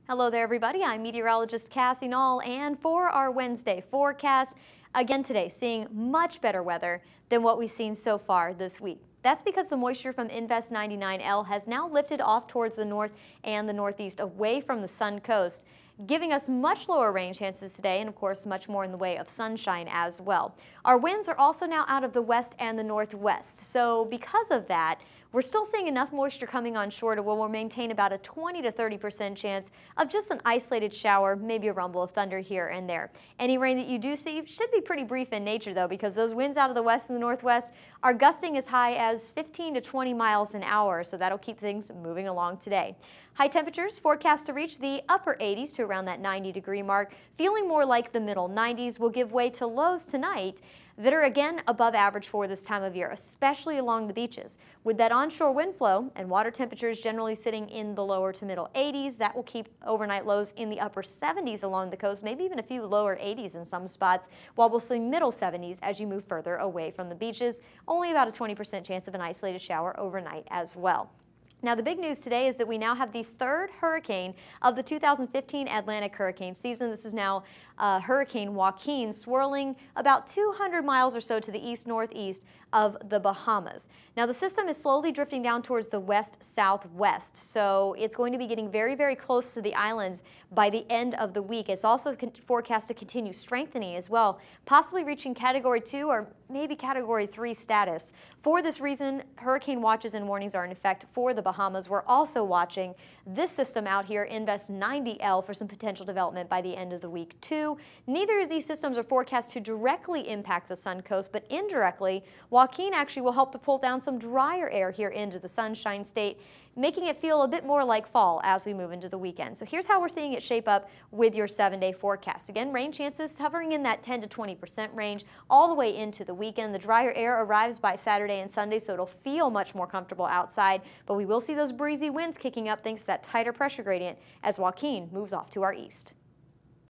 Hello there, everybody. I'm meteorologist Cassie Knoll, and for our Wednesday forecast, again today, seeing much better weather than what we've seen so far this week. That's because the moisture from Invest 99L has now lifted off towards the north and the northeast away from the Suncoast, giving us much lower rain chances today and of course much more in the way of sunshine as well. Our winds are also now out of the west and the northwest, so because of that, we're still seeing enough moisture coming on shore to where we'll maintain about a 20 to 30% chance of just an isolated shower, maybe a rumble of thunder here and there. Any rain that you do see should be pretty brief in nature though, because those winds out of the west and the northwest are gusting as high as 15 to 20 miles an hour, so that'll keep things moving along today. High temperatures forecast to reach the upper 80s to around that 90-degree mark, feeling more like the middle 90s will give way to lows tonight that are again above average for this time of year, especially along the beaches. With that onshore wind flow and water temperatures generally sitting in the lower to middle 80s, that will keep overnight lows in the upper 70s along the coast, maybe even a few lower 80s in some spots, while we'll see middle 70s as you move further away from the beaches. Only about a 20% chance of an isolated shower overnight as well. Now, the big news today is that we now have the third hurricane of the 2015 Atlantic hurricane season. This is now Hurricane Joaquin, swirling about 200 miles or so to the east-northeast of the Bahamas. Now, the system is slowly drifting down towards the west-southwest, so it's going to be getting very, very close to the islands by the end of the week. It's also forecast to continue strengthening as well, possibly reaching Category 2 or maybe Category 3 status. For this reason, hurricane watches and warnings are in effect for the Bahamas. We're also watching this system out here, Invest 90L, for some potential development by the end of the week too. Neither of these systems are forecast to directly impact the Suncoast, but indirectly, Joaquin actually will help to pull down some drier air here into the Sunshine State, making it feel a bit more like fall as we move into the weekend. So here's how we're seeing it shape up with your 7-day forecast. Again, rain chances hovering in that 10 to 20% range all the way into the weekend. The drier air arrives by Saturday and Sunday, so it'll feel much more comfortable outside, but we will see those breezy winds kicking up thanks to that tighter pressure gradient as Joaquin moves off to our east.